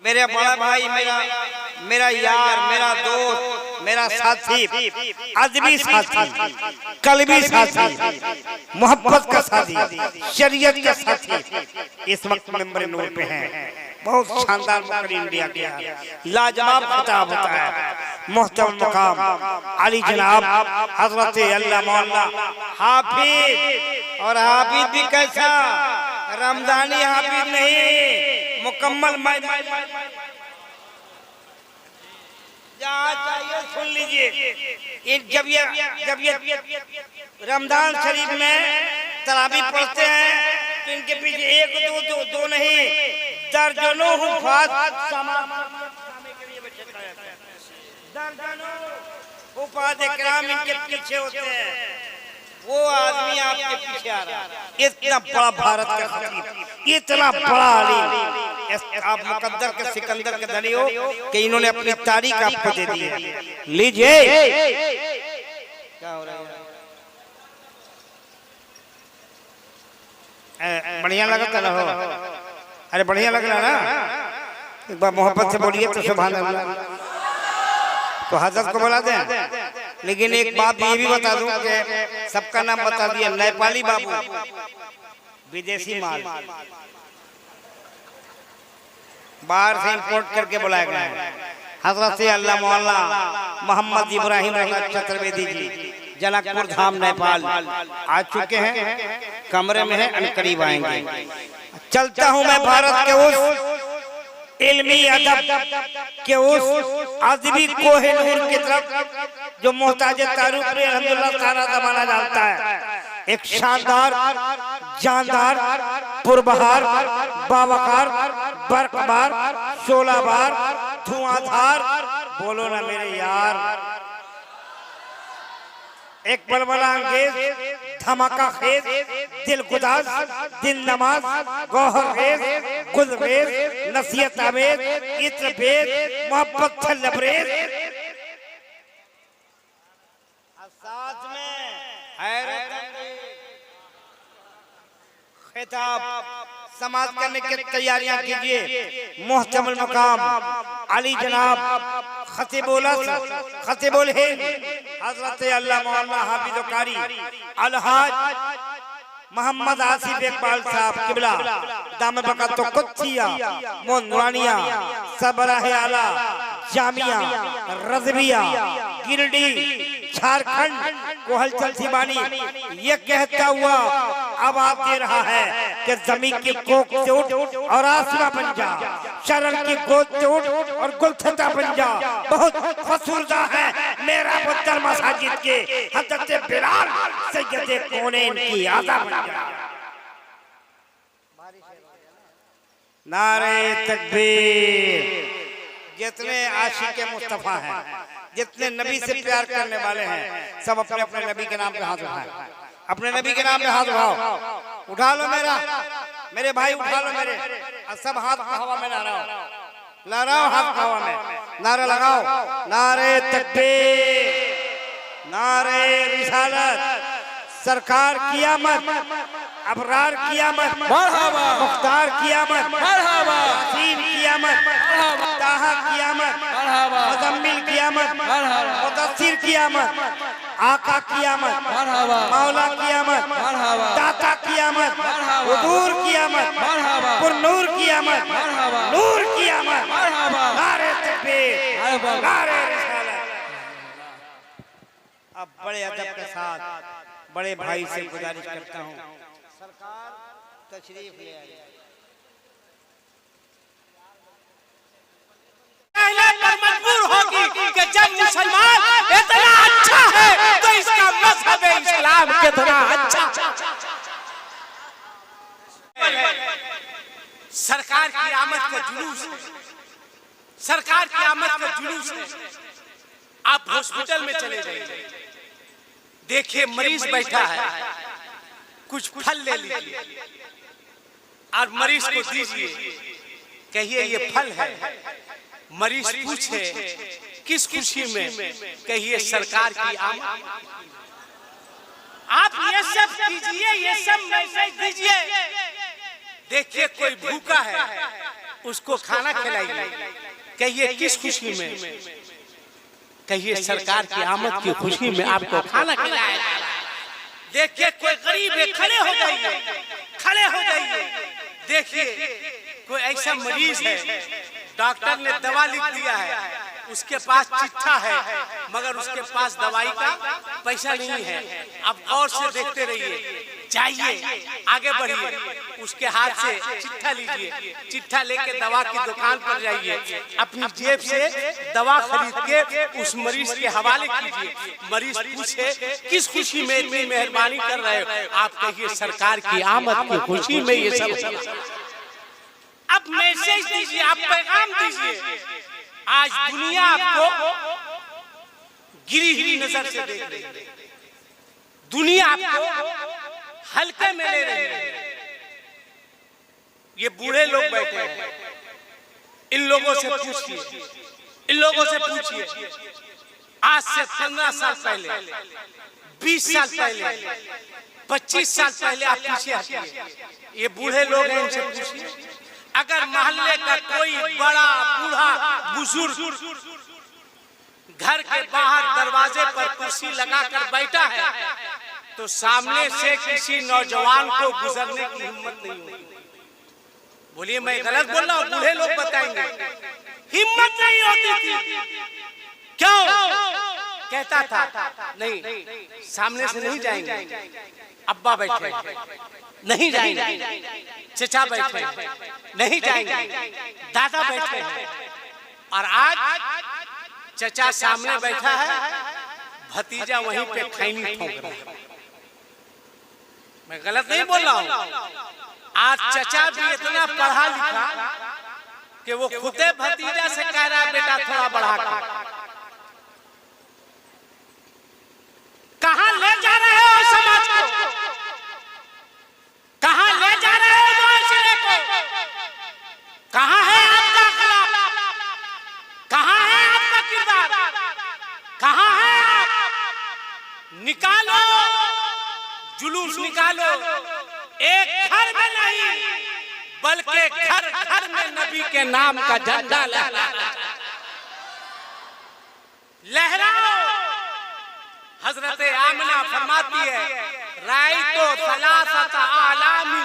मेरे बड़ा भाई, मेरा यार, मेरा दोस्त, मेरा साथी, अदबी साथी, कल्बी साथी, मोहब्बत का साथी, शरीयत का साथी इस वक्त मेंबर नूर पे हैं। बहुत शानदार मुकर्रर इंडिया के लाजवाब खिताब होता है। मोहतरम मकाम अली जनाब हजरत अल्लाह मौला हाफिज, और हाफिज भी कैसा, रमजानी हाफिज नहीं, मुकम्मल चाहिए। सुन लीजिए, जब ये रमजान शरीफ में तरावी पढ़ते हैं तो इनके पीछे एक दो नहीं, दर्जनों हुफ़ाज़ इकराम इनके पीछे होते हैं। वो आदमी आपके पीछे आ रहा है। इतना बड़ा भारत का खतीब, इतना बड़ा आलिम, आप मुकद्दर के सिकंदर के धनी हो कि इन्होंने अपनी तारीख आपको दे दी है। लीजिए, क्या हो रहा है? बढ़िया लगता ना हो? अरे बढ़िया लग रहा ना? एक बार मोहब्बत से बोलिए तो सुभान अल्लाह। तो हजरत को बुला दें। लेकिन एक बात ये भी बता दूं कि सबका नाम बता दिया, नेपाली बाबू, विदेशी माल बाहर से इंपोर्ट करके बुलाया गया है। हजरत अल्लाह मौला मोहम्मद इब्राहिम चतुर्वेदी जी जनकपुर धाम नेपाल आ चुके हैं, कमरे में है, अनकरीब आएंगे। चलता हूं मैं भारत के उस इल्मी अदब के उस अदबी कोहिनूर की तरफ जो मोहताज तारुफ ने अल्हम्दुलिल्लाह सारा ज़माना जानता है। एक शानदार, जानदार, पुरबहार, बावकार, बरकबार, शोलाबार, धुआंधार, बोलो ना मेरे यार, एक बलबला अंगेज, धमाका खेज, दिल गुदाज, दिल नमाज, गौहर खेज, गुलरेज, नसीहत आमेज, इत्र भेद, मोहब्बत लबरेज, साथ में हैरत खिताब समाज करने की तैयारियां कीजिए। मोहतरम मकाम अली जनाब खतीबुल हिंद हजरत अल्लाह मौलाना हाफिज कारी अलहाज मोहम्मद आसिफ इकबाल साहब किबला दाम बकत कुत्सिया मोनवानिया सबराह आला जामिया रज़विया गिरडी झारखंड को हलचल सी बानी ये कहता हुआ आवाज दे रहा है कि जमीन की कोख से उठ और आसमां बन जा, शरण की गोद से उठ और गुलथता बन जा। बहुत फसूरदा है मेरा पुत्र मसाजिद के हज़रत बिलाल सैयदे कौनैन की आज़ा बन जा। नारे तकबीर। जितने आशिक मुस्तफा हैं, जितने नबी से प्यार करने वाले हैं, सब अपने अपने नबी के नाम पे हाथ उठाएं। अपने नबी के नाम पे हाथ उठाओ, उठा लो मेरे भाई, उठा लो मेरे, सब हाथ हवा में लहराओ, हाथ हवा में नारा लगाओ। नारे तकबीर, नारे रिसालत, सरकार कियामत, अबरार कियामत, मरहबा, मुख्तार कियामत, मरहबा, यासीन कियामत, मरहबा, ताहा कियामत, मरहबा, मुज़म्मिल कियामत, मरहबा, मुदस्सिर कियामत, आका कियामत, मरहबा, मौला कियामत, मरहबा, दाता कियामत, मरहबा, हुजूर कियामत, मरहबा, पुरनूर कियामत, मरहबा, नूर कियामत, मरहबा। नारे तकबीर, नारे रिसालत। अब बड़े अदब के साथ बड़े भाई से गुजारिश करता हूँ, सरकार तशरीफ ले आइए। मजबूर होगी कि जब मुसलमान इतना अच्छा है तो इसका मजहब इस्लाम कितना अच्छा। सरकार की आमद का जुलूस है, सरकार की आमद का जुलूस है। आप हॉस्पिटल में चले जाइए, देखिए मरीज बैठा है, कुछ फल ले लीजिए और मरीज को दीजिए, कहिए ये फल है। मरीज पूछे किस खुशी में, कहिए सरकार की आमद। आप ये सब कीजिए, ये सब मैसेज दीजिए। देखिए कोई भूखा है, उसको खाना खिलाइए। कहिए किस खुशी में? कहिए सरकार की आमद की खुशी में आपको खाना खिलाया जा रहा है। देखिए कोई गरीब है, खड़े हो जाइए, खड़े हो जाइए। देखिए कोई ऐसा मरीज है, डॉक्टर ने दवा लिख दिया है, उसके पास चिट्ठा है मगर उसके पास दवाई का पैसा नहीं है। अब गौर से देखते रहिए, जाइए आगे बढ़िए, उसके हाथ से चिट्ठा लीजिए, चिट्ठा लेके दवा की दुकान पर जाइए, अपनी जेब से दवा खरीद के उस मरीज के हवाले कीजिए। मरीज पूछे किस खुशी में इतनी मेहरबानी कर रहे हो? आप कहिए सरकार की आमद की खुशी में ये सब। अब मैसेज दीजिए, आप पैगाम दीजिए। आज दुनिया आपको गिरी हुई नजर से देख रही है, दुनिया आपको हल्के में ले रही है। ये बूढ़े लोग बैठे हैं, इन लोगों से पूछिए, इन लोगों से पूछिए आज से 15 साल पहले, 20 साल पहले, 25 साल पहले आप पीछे हटिए, ये बूढ़े लोग हैं, इनसे पूछिए। अगर मोहल्ले का कोई बड़ा बूढ़ा बुजुर्ग घर के बाहर दरवाजे पर कुर्सी लगाकर बैठा है तो सामने से किसी नौजवान को गुजरने की हिम्मत नहीं होती। बोलिए मैं गलत बोल रहा हूँ? बूढ़े लोग बताएंगे हिम्मत नहीं होती थी। क्यों? कहता था नहीं, सामने से नहीं जाएंगे, अब्बा बैठे नहीं जाएंगे, चचा बैठे नहीं जाएंगे, दादा बैठे हैं। और आज चचा सामने बैठा है, भतीजा वहीं पे खैनी ठोक रहा है। मैं गलत नहीं बोल रहा हूँ? आज चचा भी इतना पढ़ा लिखा कि वो खुदे भतीजा से कह रहा है बेटा थोड़ा बढ़ा कर। कहां ले जा रहे हो समाज को? कहां ले जा रहे हो माशरे को? कहां है आपका अखलाक? कहां है आपका किरदार? कहां है आप? निकालो, जुलूस निकालो। एक घर में नहीं बल्कि घर घर में नबी के नाम का झंडा लहराओ। हजरत आमना फरमाती है रायतो सलासत आलामी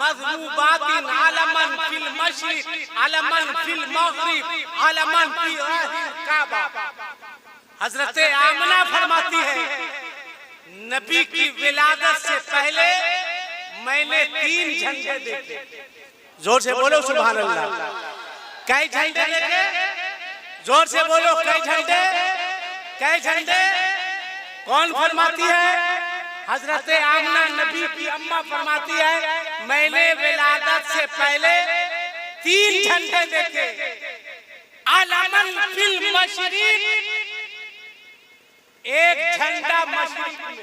मज़रूबातिन आलमन फिल मशरिक आलमन फिल मग़रिब आलमन फी आहिल काबा। हजरत आमना फरमाती है नबी की विलादत से पहले मैंने 3 झंडे देखे। जोर से बोलो सुभान अल्लाह। कई झंडे देखे? जोर से बोलो कई झंडे? कई झंडे? कौन फरमाती है? हजरत आमना नबी की अम्मा फरमाती है मैंने विलादत से पहले 3 झंडे देखे। आलमन फिल मशरिक, एक झंडा मशरिक में,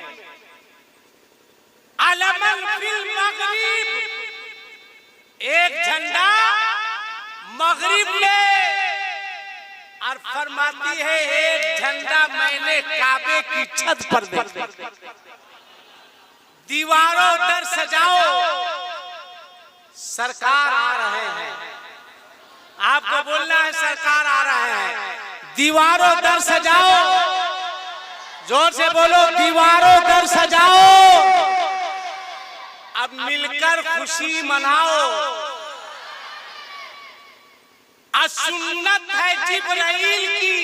आलमन फिल मगरिब, एक झंडा मगरिब में, और फरमाती है एक झंडा मैंने काबे की छत पर देखा। दीवारों दर सजाओ, सरकार आ रहे हैं। आपको बोलना है सरकार आ रहे हैं। दीवारों दर सजाओ, जोर से बोलो दीवारों दर सजाओ। अब मिलकर खुशी मनाओ। सुन्नत है जिब्राइल की,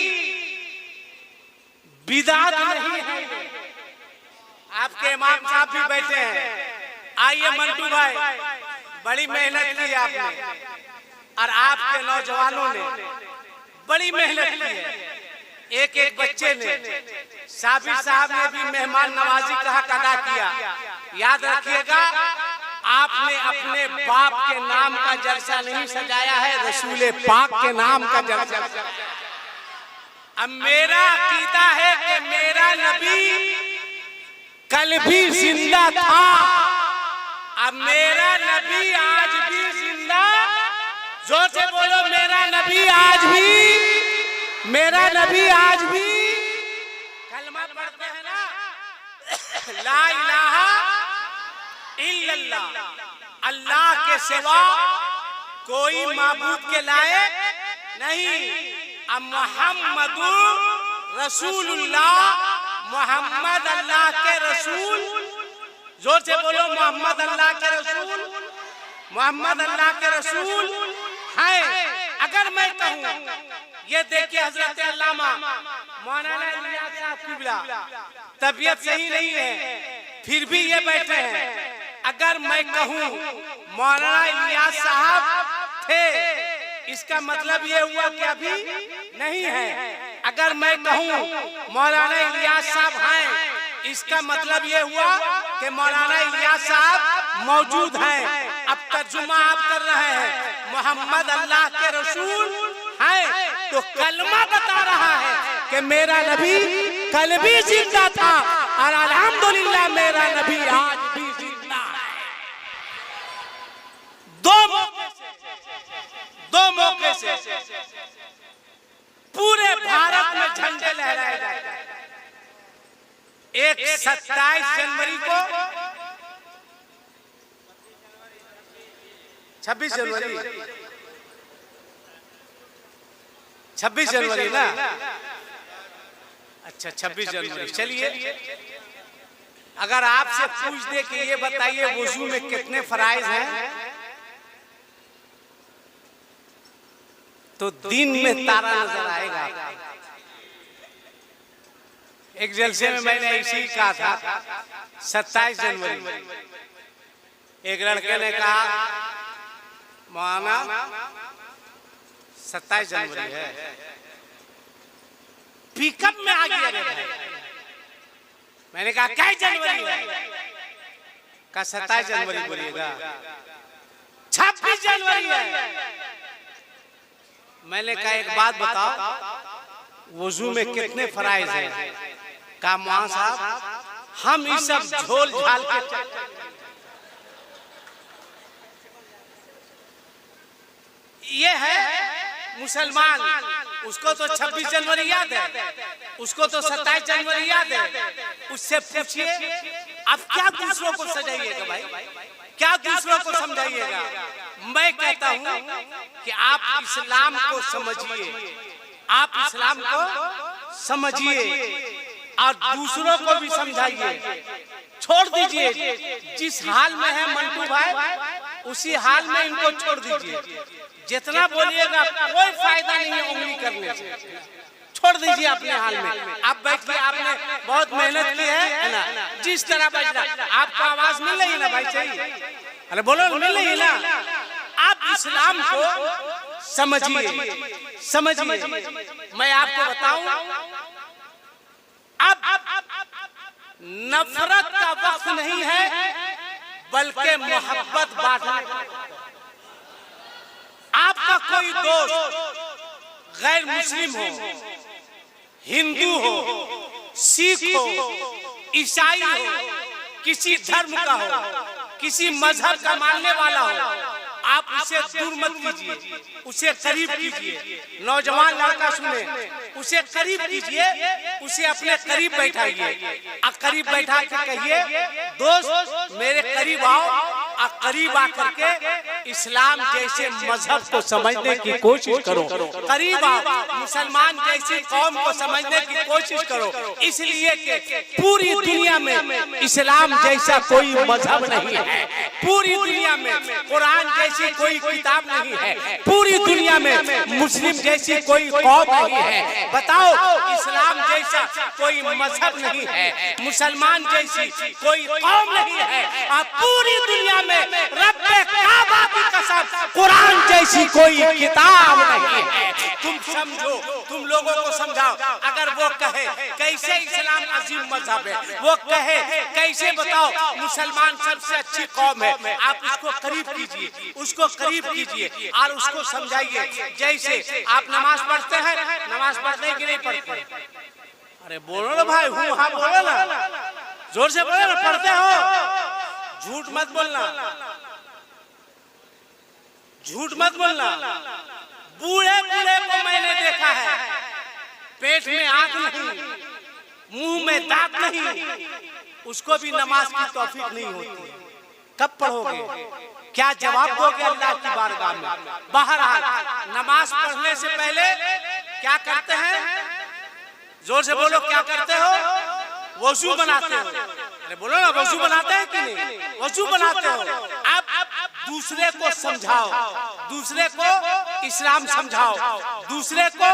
बिदात नहीं है। आपके इमाम साहब भी बैठे हैं। आइए मंटू भाई, बड़ी मेहनत की आपने और आपके नौजवानों ने बड़ी मेहनत की है। एक एक बच्चे ने, साबिर साहब ने भी मेहमान नवाजी का हक अदा किया। याद रखिएगा आपने अपने बाप के नाम का जलसा नहीं सजाया है, रसूल पाक के नाम का जलसा। अब मेरा अकीदा है कि मेरा नबी कल भी जिंदा था, अब मेरा नबी आज भी जिंदा। जोर से बोलो मेरा नबी आज भी, मेरा नबी आज भी। कलमा पढ़ते हैं ना, ला इलाहा इल्लल्लाह, अल्लाह के सिवा कोई माबूद के लायक नहीं। अब मोहम्मदुर रसूलुल्लाह, मोहम्मद अल्लाह के रसूल, जोर से बोलो, मोहम्मद अल्लाह के रसूल, मोहम्मद अल्लाह के रसूल हैं। अगर मैं कहूँ, ये देखिए हजरत अल्लामा मौलाना इलियास साहब किबला, तबीयत सही नहीं है फिर भी ये बैठे हैं। अगर मैं कहूँ मौलाना इलियास साहब थे, इसका मतलब ये हुआ कि अभी नहीं है। अगर मैं कहूँ मौलाना इलियास साहब हैं, इसका मतलब ये हुआ कि मौलाना इलियास साहब मौजूद हैं। अब तर्जुमा आप कर रहे हैं, मोहम्मद अल्लाह के रसूल हैं, तो कलमा बता रहा है कि मेरा नबी कल भी जिंदा था और अल्हम्दुलिल्लाह मेरा नबी आज भी जिंदा है। दो मौके से पूरे भारत में झंडे लहराए जाते हैं। एक 27 जनवरी को, 26 जनवरी ना, अच्छा 26 जनवरी। चलिए, अगर आपसे पूछ दे कि ये बताइए वुजू में कितने फराइज हैं, तो दिन में तारा नजर आएगा। एक जलसे में मैंने ऐसे ही कहा था, 27 जनवरी, एक लड़के ने कहा मौलाना 27 जनवरी है, पिकअप में आ गया रे भाई। मैंने कहा क्या जनवरी है? कहा 27 जनवरी बोलिएगा। 26 जनवरी है। मैंने कहा एक बात बताओ, वुजू में कितने फराइज हैं? कहा मौलाना साहब हम इस सब झोल झाल के ये है मुसलमान, उसको तो 26 जनवरी याद है, उसको तो 27 जनवरी याद है। उससे पूछिए अब क्या दूसरों को सजाइएगा भाई, क्या दूसरों को समझाइएगा? मैं कहता हूं कि आप इस्लाम को समझिए, आप इस्लाम को समझिए और दूसरों को भी समझाइए। छोड़ दीजिए जिस हाल में है मंटू भाई, उसी हाल में इनको छोड़ दीजिए। जितना बोलिएगा कोई फायदा नहीं है उंगली करने से, छोड़ दीजिए अपने हाल में। आप बैठिए, आपने बहुत मेहनत की है ना, जिस तरह बैठ रहा, आपको आवाज मिल रही है ना भाई? सही, अरे बोलो, मिल रही है ना? आप इस्लाम को समझिए, समझिए। मैं आपको बताऊं, अब नफरत का वक्त नहीं है, बल्कि मोहब्बत बांटने का। आपका कोई दोस्त गैर मुस्लिम हो, हिंदू हो, सिख हो, ईसाई हो, किसी धर्म का हो, किसी मजहब का मानने वाला हो, आप उसे दूर मत कीजिए, उसे करीब कीजिए। नौजवान लड़का सुने, उसे करीब कीजिए, उसे अपने करीब बैठाइए और करीब बैठा के कहिए दोस्त मेरे करीब आओ, और करीब आकर के इस्लाम जैसे मजहब को समझने की कोशिश करो। करीब आओ, मुसलमान जैसी कौम को समझने की कोशिश करो, इसलिए कि पूरी दुनिया में इस्लाम जैसा कोई मजहब नहीं है, पूरी दुनिया में कुरान जैसी कोई किताब नहीं है, पूरी दुनिया में मुस्लिम जैसी कोई कौम नहीं है। बताओ, इस्लाम जैसा कोई मजहब नहीं है, मुसलमान जैसी कोई कौम नहीं है, और पूरी दुनिया में रब्बे काबा की कसम कुरान जैसी कोई किताब नहीं है। तुम समझो, तुम लोगों को समझाओ। अगर वो कहे कैसे इस्लाम अजीम मजहब है, वो कहे कैसे बताओ मुसलमान सबसे अच्छी कौम है, आप उसको करीब कीजिए, उसको करीब कीजिए और उसको समझाइए। जैसे आप नमाज पढ़ते हैं, नमाज पढ़ते हैं कि नहीं पढ़ते? अरे बोलो ना भाई, हूँ हाँ बोलो ना, जोर से बोलो ना, पढ़ते हो, झूठ मत बोलना, झूठ मत बोलना। बूढ़े बूढ़े को मैंने देखा है, पेट में आंख नहीं, मुंह में दांत नहीं, उसको भी नमाज की तौफीक नहीं होती। कब पढ़ोगे? क्या जवाब दोगे अल्लाह की बारगाह में? बहरहाल नमाज पढ़ने से पहले क्या करते हैं? जोर से बोलो, क्या करते हो? वजू बनाते हो। अरे बोलो ना, वजू बनाते हैं कि नहीं? वजू बनाते हो। अब दूसरे को समझाओ, दूसरे को इस्लाम समझाओ, दूसरे को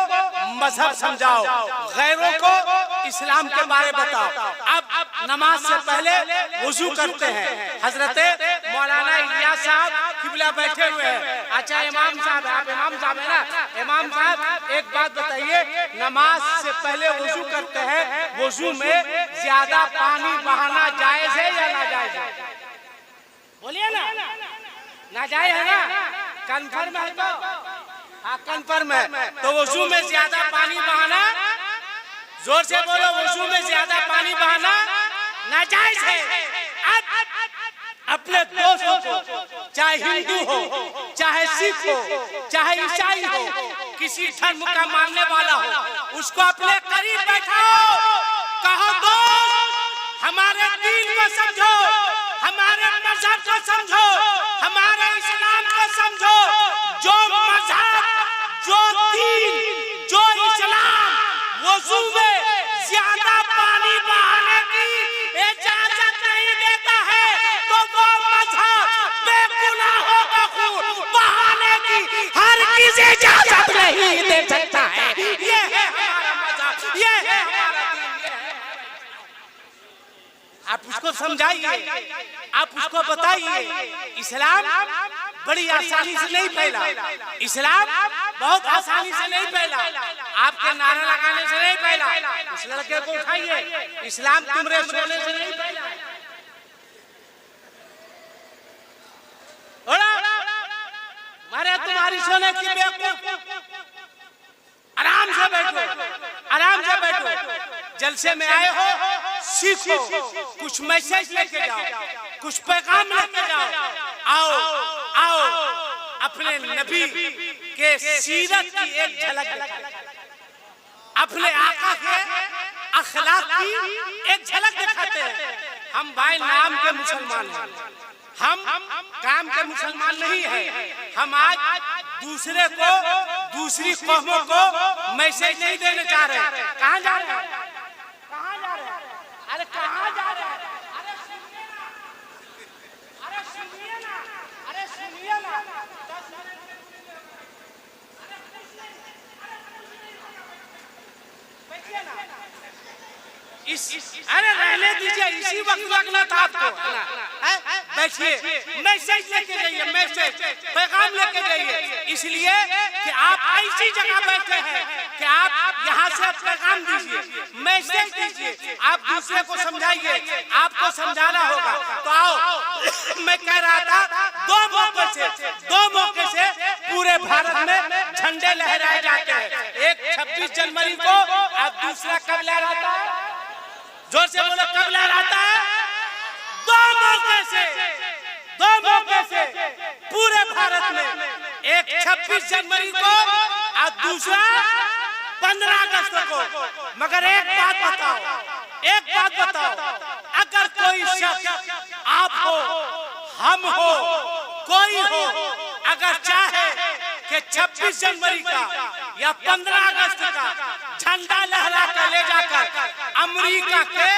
मजहब समझाओ, गैरों को इस्लाम के बारे बताओ। अब नमाज से पहले वजू करते हैं। हजरत मौलाना इलियास साहब किबला बैठे हुए हैं। अच्छा इमाम साहब, आप इमाम साहब है ना? इमाम साहब एक बात बताइए, नमाज से पहले वजू करते हैं, वजू में ज्यादा पानी बहाना जायज है या नाजायज है? बोलिए ना, नाजायज है ना? कन्फर्म है तो? हाँ कन्फर्म है। तो वजू में ज्यादा पानी बहाना, जोर से बोलो, वजू में ज्यादा पानी बहाना नाजायज है। अब अपने दोस्तों को, चाहे हिंदू हो, चाहे सिख हो, चाहे ईसाई हो, किसी धर्म का मानने वाला हो, उसको अपने करीब बैठाओ, कहो दोस्त हमारे दीन को समझो, हमारे मजहब को समझो, हमारे इस्लाम को समझो। जो मजहब, जो दीन, जो इस्लाम वजू में ज्यादा पानी बहाने की इजाजत नहीं देता है, तो वो मजहब बेगुनाहों का खून बहाने की हर किसी इजाजत नहीं दे सकता है। ये है हमारा मजहब, ये है हमारा दीन, ये है। आप उसको समझाइए, आप उसको बताइए। इस्लाम बड़ी आसानी से नहीं फैला, इस्लाम बहुत आसानी से नहीं फैला, आपके नारा लगाने से नहीं फैला। इस लड़के को उठाइए, इस्लाम तुमरे सोने से नहीं फैला। मारे तुम्हारी सोने की बेवकूफ, आराम से बैठो, आराम से बैठो। जलसे में आए हो, सीखो, कुछ मैसेज लेके जाओ, कुछ पैगाम लेके जाओ। आओ आओ, अपने नबी के सीरत की एक झलक, अपने आका के अखलाक की एक झलक दिखाते हैं। हम भाई नाम के मुसलमान हैं, हम काम के मुसलमान नहीं हैं। हम आज दूसरे को, दूसरी कौमों को मैसेज नहीं देने जा रहे हैं। कहाँ जा रहे हैं? कहाँ जा रहे हैं? अरे कहाँ जा रहे हैं? अरे सुनिए ना, अरे सुनिए ना, अरे सुनिए ना। बैठिए ना, अरे रहने दीजिए, इसी वक्त लगना था आपको, बैठिए। मैसेज लेके जाइए, मैसेज, पैगाम लेके जाइए, इसलिए कि आप ऐसी जगह बैठे हैं कि आप यहाँ से पैगाम दीजिए, मैसेज दीजिए, आप दूसरे को समझाइए। आपको समझाना होगा तो आओ। मैं कह रहा था, दो मौके से पूरे भारत में झंडे लहराए जाते हैं। एक 26 जनवरी को, और दूसरा कब लहराता है? जोर से बोलो, कब लहराता है? दो मौके से पूरे भारत में, एक 26 जनवरी को और दूसरा 15 अगस्त को। मगर एक बात बताओ, अगर कोई शख्स, आप हो, हम हो, कोई हो, अगर चाहे कि 26 जनवरी का या 15 अगस्त का झंडा लहरा कर ले जाकर अमेरिका के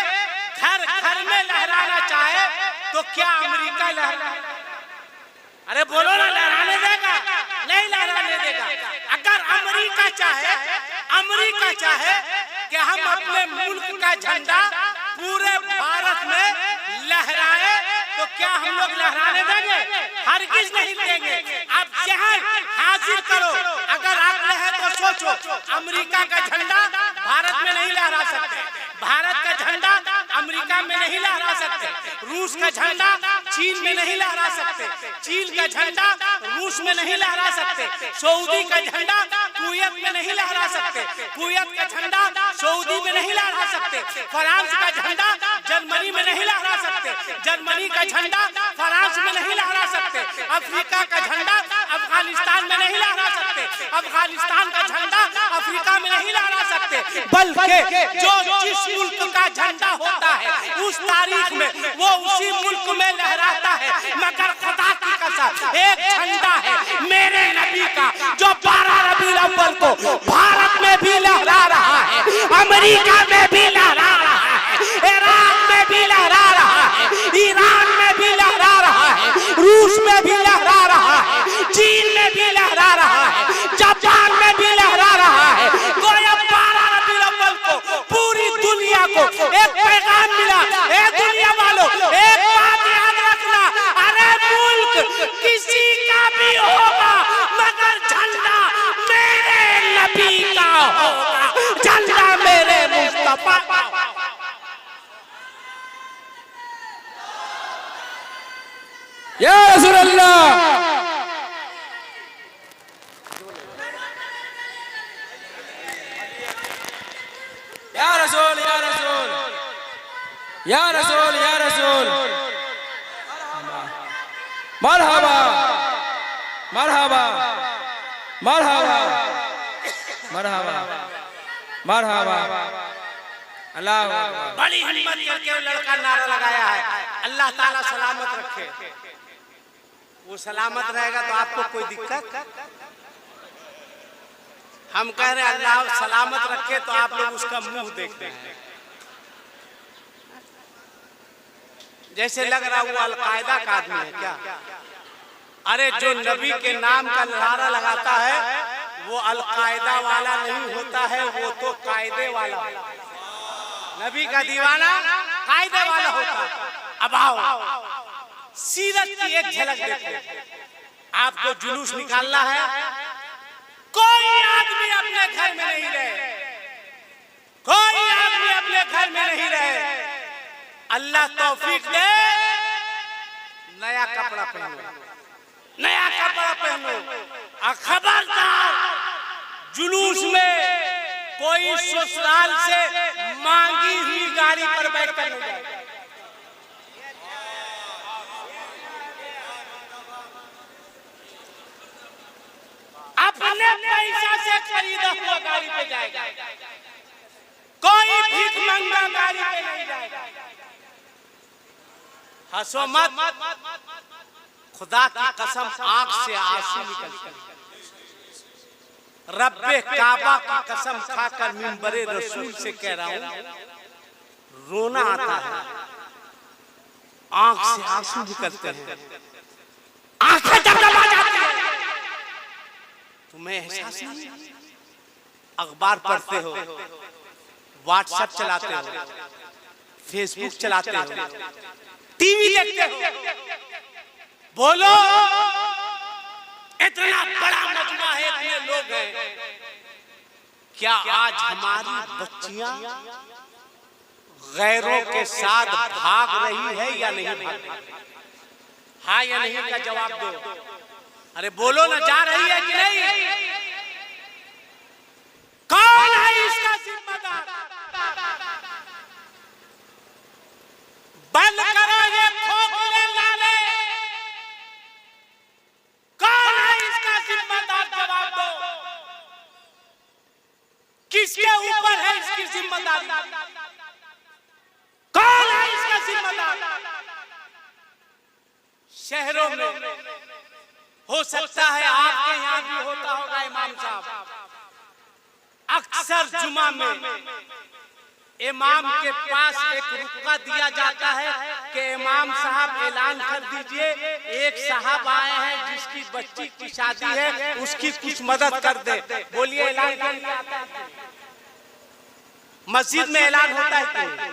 घर घर में लहराना चाहे, तो क्या अमेरिका लहरा? अरे बोलो ना, लहराने देगा? नहीं लहराने देगा। अगर अमेरिका चाहे कि हम अपने मुल्क का झंडा पूरे भारत में लहराए, तो क्या हम लोग लहराने देंगे? हरगिज नहीं देंगे। आप जहन हाजिर करो, अगर आप रहे तो सोचो, अमेरिका का झंडा भारत में नहीं लहरा सकते, भारत का झंडा अमेरिका में नहीं लहरा सकते, रूस का झंडा चीन में नहीं लहरा सकते, चीन का झंडा रूस में नहीं लहरा सकते, सऊदी का झंडा कुवैत में नहीं लहरा सकते, कुवैत का झंडा सऊदी में नहीं लहरा सकते, फ्रांस का झंडा जर्मनी में नहीं लहरा सकते, जर्मनी का झंडा फ्रांस में नहीं लहरा सकते, अफ्रीका का झंडा अफगानिस्तान में नहीं लहरा सकते, अफगानिस्तान का झंडा अफ्रीका में नहीं लहरा सकते, बल्कि जो जिस मुल्क का झंडा होता है उस तारीख में वो उसी मुल्क में लहराता है। मगर खुदा की कसम एक झंडा है मेरे नबी का जो 12 रबीउल अव्वल को भारत में भी लहरा रहा है, अमेरिका में भी लहरा रहा है, इराक में भी लहरा रहा है, ईरान में भी लहरा रहा है, रूस में भी लहरा रहा है, चीन में भी लहरा रहा है, जापान में भी लहरा रहा है। गोया 12 रबीउल अव्वल को पूरी दुनिया को एक पैगाम मिला, ए दुनिया वालों एक बात याद रखना, अरे मुल्क किसी का भी होगा मगर झंडा मेरे नबी का होगा, झंडा मेरे मुस्तफा का। या रसूल अल्लाह, या रसूल, या रसूल, या रसूल, या रसूल, मरहबा मरहबा मरहबा मरहबा मरहबा। अल्लाह बड़ी हिम्मत करके वो लड़का नारा लगाया है, अल्लाह ताला सलामत रखे। वो सलामत रहेगा तो आपको कोई दिक्कत? हम कह रहे हैं अल्लाह सलामत रखे तो आप लोग उसका मुंह देखते हैं। जैसे लग रहा वो अलकायदा का आदमी है क्या? अरे जो नबी के नाम का नारा लगाता है वो अलकायदा वाला नहीं होता है, वो तो कायदे वाला। नबी का दीवाना कायदे वाला होता है। अब आओ सीरत की एक झलक देखो। आपको जुलूस निकालना है, कोई आदमी अपने घर में नहीं रहे, कोई आदमी अपने घर में नहीं रहे। अल्लाह तौफीक दे, नया कपड़ा पहनो, नया कपड़ा पहनो। और खबरदार जुलूस में कोई ससुराल से मांगी हुई गाड़ी पर बैठकर नहीं जाए। अपने पैसा से खरीदा हुआ गाड़ी पे जाएगा, कोई भीख मंगा गाड़ी पे नहीं जाएगा। हंसो मत, खुदा की कसम आंख से आंसू निकलते हैं। रब्बे काबा की कसम खाकर मिंबरे रसूल से कह रहा हूं, रोना आता है, आंख से आंसू निकलते हैं, आंखें दबदबा जाती हैं। तुम्हें एहसास नहीं? अखबार पढ़ते हो, व्हाट्सएप चलाते हो, फेसबुक चलाते हो, टीवी देखते हो, बोलो इतना बड़ा मजमा है, इतने लोग हैं, क्या आज हमारी बच्चियां गैरों के साथ भाग रही है या नहीं भाग रही? हाँ या नहीं का जवाब दो। अरे बोलो ना, जा रही है कि नहीं? कौन है इसका जिम्मेदार? बंद करो ये खोखले लाले। कौन है इसका जिम्मेदार? जवाब दो। किसके ऊपर है इसकी जिम्मेदारी? कौन है इसका जिम्मेदार? शहरों में हो सकता है, आपके यहाँ भी होता होगा इमाम साहब, अक्सर जुमा में इमाम के पास एक रुपया दिया जाता है कि इमाम साहब ऐलान कर दीजिए, एक साहब आए हैं जिसकी बच्ची की शादी है, उसकी कुछ मदद कर दे। बोलिए ऐलान कर दिया जाता है? मस्जिद में ऐलान होता है कि नहीं?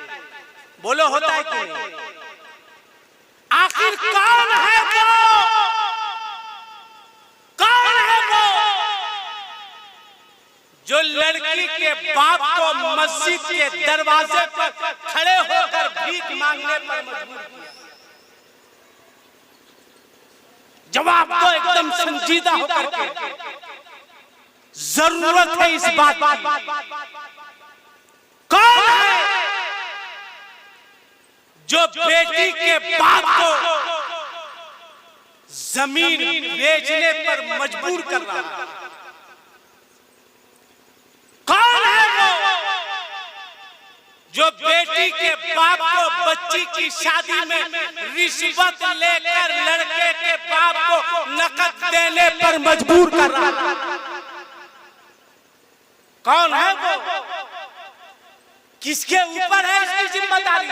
बोलो होता है कि नहीं? आखिर कौन है वो? कौन है वो जो लड़की के बाप को मस्जिद के दरवाजे पर खड़े होकर भीख मांगने पर मजबूर किया? जवाब दो एकदम संजीदा होकर के। जरूरत है इस बात की। कौन है जो बेटी के बाप को जमीन बेचने पर मजबूर कर रहा है? कौन है वो जो बेटी के बाप को बच्ची की शादी में रिश्वत लेकर लड़के के बाप को नकद देने पर मजबूर कर रहा है। कौन है वो? किसके ऊपर है इसकी जिम्मेदारी?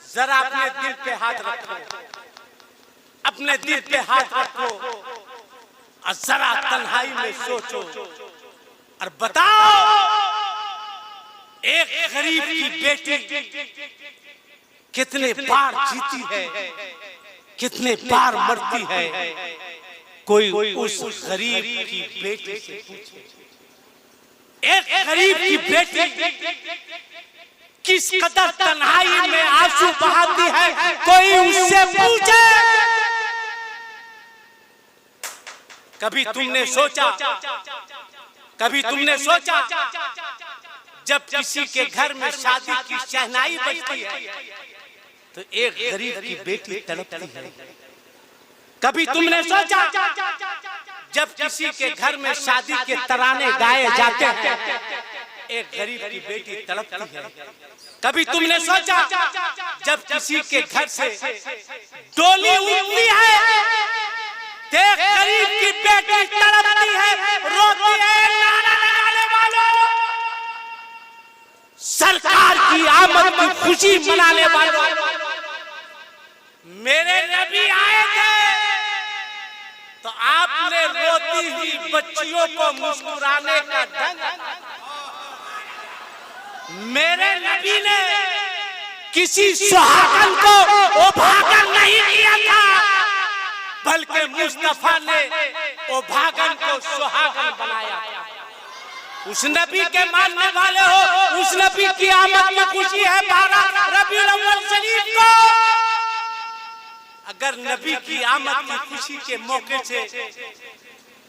जरा अपने दिल पे हाथ रखो, अपने दिल पे हाथ रखो और जरा तन्हाई में सोचो और बताओ, एक गरीब की बेटी कितने बार जीती है, कितने बार मरती है। कोई उस गरीब की बेटी से पूछे, एक गरीब की बेटी किस कदर तन्हाई में आंसू बहाती है, कोई उससे पूछे। कभी तुमने सोचा, कभी तुमने सोचा जब किसी के घर में शादी की शहनाई बजती है तो एक गरीब की बेटी तड़पती है? कभी तुमने सोचा जब किसी के घर में शादी के तराने गाए जाते हैं एक गरीब की बेटी तड़पती है? कभी तुमने सोचा जब किसी के घर से डोली उठती है तो एक गरीब की बेटी तड़पती है, रोती है? नारा लगाने वालों, सरकार की आमद की खुशी मनाने वालों, मेरे नबी आए थे तो आपने रोती हुई बच्चियों को मुस्कुराने का ढंग, मेरे नबी ने किसी सुहागन को उभागन नहीं किया था, बल्कि मुस्तफा ने उभागन को सुहागन बनाया। उस नबी के मानने वाले हो, उस नबी की आमद में खुशी है 12 रबीउल अव्वल शरीफ को। अगर नबी की आमद की खुशी के मौके से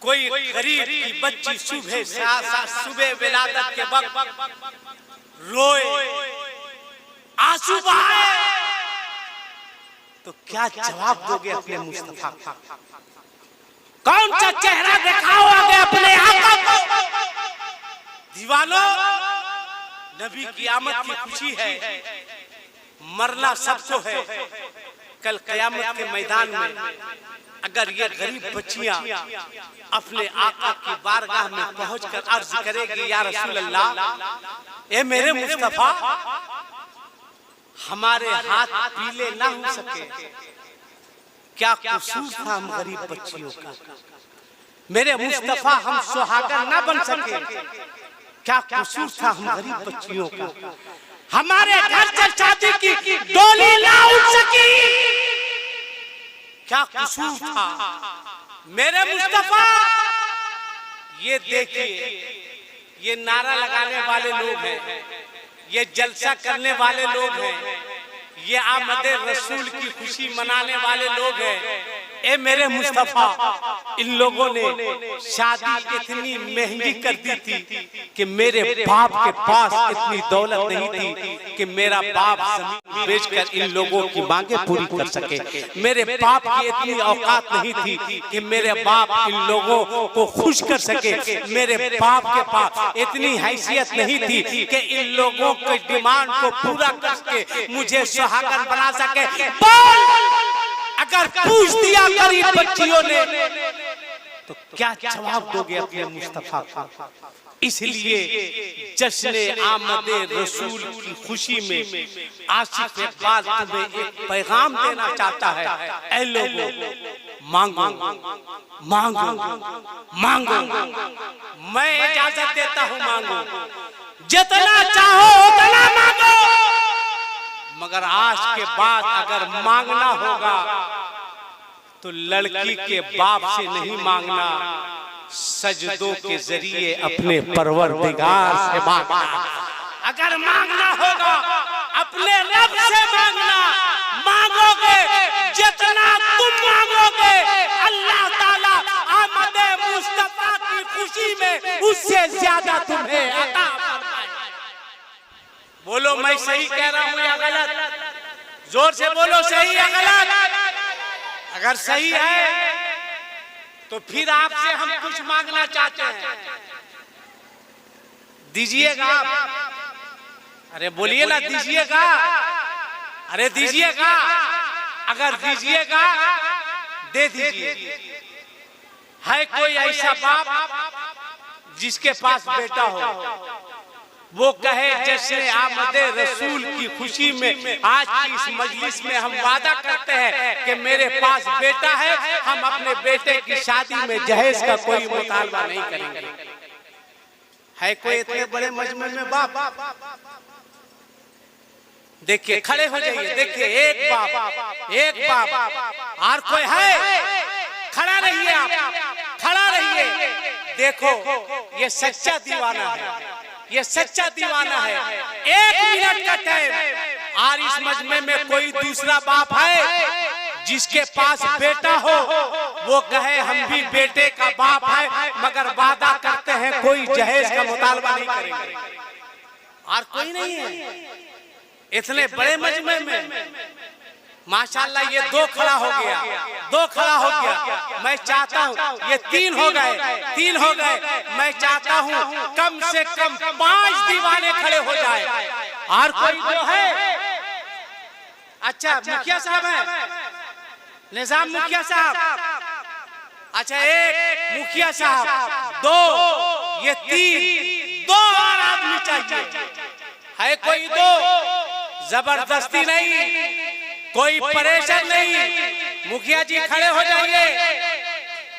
कोई गरीब की बच्ची सुबह विलादत के वक्त रोए, आंसू बहाए, तो क्या जवाब दोगे अपने मुस्तफा को? कौन सा चेहरा दिखाओगे अपने आका को? दीवानों, नबी की आमद की खुशी है, मरना सबको है। कल कयामत के मैदान में अगर ये गरीब बच्चियां अपने आका की बारगाह में पहुंचकर अर्ज करेगी, या रसूल अल्लाह, ए मेरे मुस्तफा, हमारे हाथ पीले ना हो सके, क्या कसूर था हम गरीब बच्चियों का? मेरे मुस्तफा, हम सुहागन ना बन सके, क्या कसूर था हम गरीब बच्चियों का? हमारे घर से शादी की डोली ना उठ सकी, क्या कसूर था? मेरे मुस्तफा, ये देखिए, ये नारा लगाने वाले लोग हैं, ये जलसा करने वाले लोग हैं, ये आमद रसूल की खुशी मनाने वाले लोग हैं। ए मेरे मुस्तफा, इन लोगों ने शादी इतनी महंगी कर दी थी कि मेरे बाप के पास इतनी दौलत नहीं थी कि मेरा बाप जमीन बेचकर इन लोगों की मांगे पूरी कर सके। मेरे बाप की इतनी औकात नहीं थी कि मेरे बाप इन लोगों को खुश कर सके। मेरे बाप के पास इतनी हैसियत नहीं थी कि इन लोगों की डिमांड को पूरा करके मुझे सुहागन बना सके। अगर पूछ दिया गरीब बच्चियों ने तो क्या जवाब दोगे अपने मुस्तफा को? इसलिए जश्न आमद रसूल की खुशी में आसिफ इकबाल तुम्हें एक पैगाम देना चाहता है। ऐ लोगों, मांगो मांगो मांगो, मैं इजाजत देता हूँ, मांगो, जितना चाहो उतना मांगो, मगर आज के बाद अगर मांगना होगा तो लड़की के बाप से नहीं मांगना, सजदों के जरिए अपने परवरदिगार से मांगना। अगर मांगना होगा अपने रब से मांगना, मांगोगे जितना तुम मांगोगे अल्लाह ताला आमद मुस्तफा की खुशी में उससे ज्यादा तुम्हें अता फरमाएगा। बोलो मैं सही कह रहा हूँ या गलत? जोर से बोलो, सही या गलत? अगर सही है तो फिर आपसे हम कुछ मांगना चाहते हैं, दीजिएगा आप। अरे बोलिए ना, दीजिएगा। अरे दीजिएगा, अगर दीजिएगा दे दीजिए। है कोई ऐसा बाप जिसके पास बेटा हो, वो कहे जैसे आमदे रसूल की खुशी में आज की इस मजलिस में हम वादा करते हैं कि मेरे पास बेटा है, हम अपने बेटे की शादी में जहेज का कोई मुतालबा नहीं करेंगे। है कोई इतने बड़े मजमे में बाप? देखिए, खड़े हो जाइए। देखिए, एक बाप और कोई है? खड़ा रहिए, आप खड़ा रहिए। देखो, ये सच्चा दीवाना है, ये सच्चा दीवाना है। 1 मिनट का टाइम। और इस मजमे में कोई दूसरा बाप है जिसके पास बेटा हो, वो कहे हम भी बेटे का बाप है, मगर वादा करते हैं कोई जहेज का मुतालबा नहीं करेंगे। और कोई नहीं है इतने बड़े मजमे में। माशाल्लाह, ये 2 खड़ा हो गया, 2 खड़ा हो गया। मैं चाहता हूँ ये 3 हो गए। मैं चाहता हूँ कम से कम 5 दीवाने खड़े हो जाए। और कोई जो है? अच्छा, मुखिया साहब है, निजाम मुखिया साहब। अच्छा, 1 मुखिया साहब, 2 ये 3, 2 और आदमी चाहिए। है कोई 2? जबरदस्ती नहीं, कोई परेशान नहीं। मुखिया जी खड़े हो जाइए,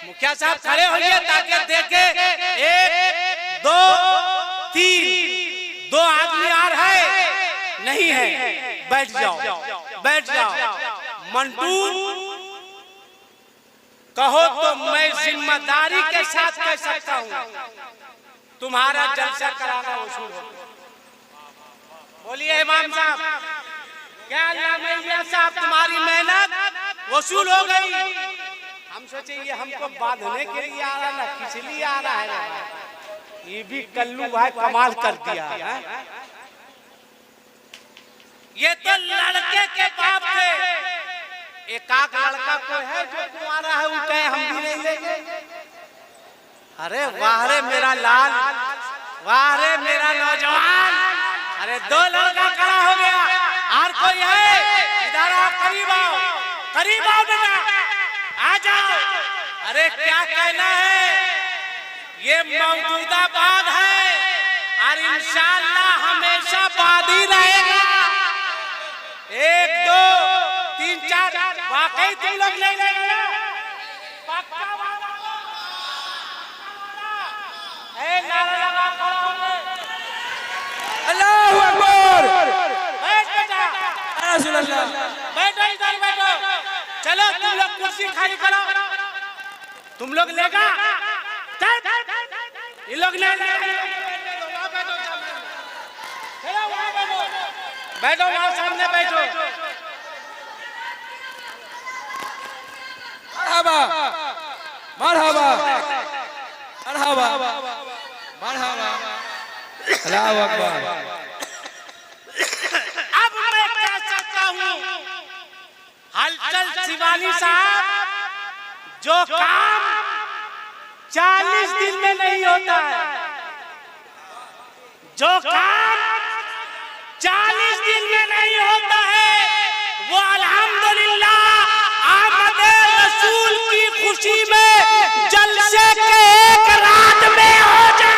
मुखिया साहब खड़े होइए ताकि देखे। 1 2 3, 2 आदमी आ रहे हैं। नहीं है, बैठ जाओ, बैठ जाओ। मंटू, कहो तो मैं जिम्मेदारी के साथ कह सकता हूँ तुम्हारा जलसा कराना वसूल हो। बोलिए इमाम साहब, क्या अल्लाह साहब तुम्हारी मेहनत वसूल हो गई? हम सोचे ये हमको बांधने के लिए आ रहा, ना किस लिए आ रहा है। ये भी कल्लू भाई कमाल कर दिया है। ये तो लड़के के बाप थे। एक लड़का कोई है जो तुम्हारा है, वो कहे हम भी नहीं लेंगे। अरे वाह रे मेरा लाल, वाह रे मेरा नौजवान। अरे 2 लड़का खड़ा हो गया। और कोई है? इधर आओ, करीब आओ बेटा, आ जाओ। अरे क्या कहना है, ये मौजूदा बाद है और इंशाअल्लाह हमेशा बाद ही रहेगा। 1 2 3 4, वाकई तुम लोग ले लेंगे? पक्का वादा? नारा लगा खड़ा होंगे। अल्लाहू अकबर। बैठ बेटा, बैठो, इधर बैठो। चलो तुम लोग कुर्सी खाली करो। तुम लोग लेगा? ये लोग ले बैठो, वहां सामने बैठो। मरहबा मरहबा मरहबा मरहबा। अल्लाहू अकबर। अब मैं कह सकता हूँ, हलचल शिवानी साहब, जो काम 40 दिन में नहीं होता है, जो काम 40 दिन में नहीं होता है, वो अल्हम्दुलिल्लाह आमदे रसूल की खुशी में जलसे के एक रात में हो जाए।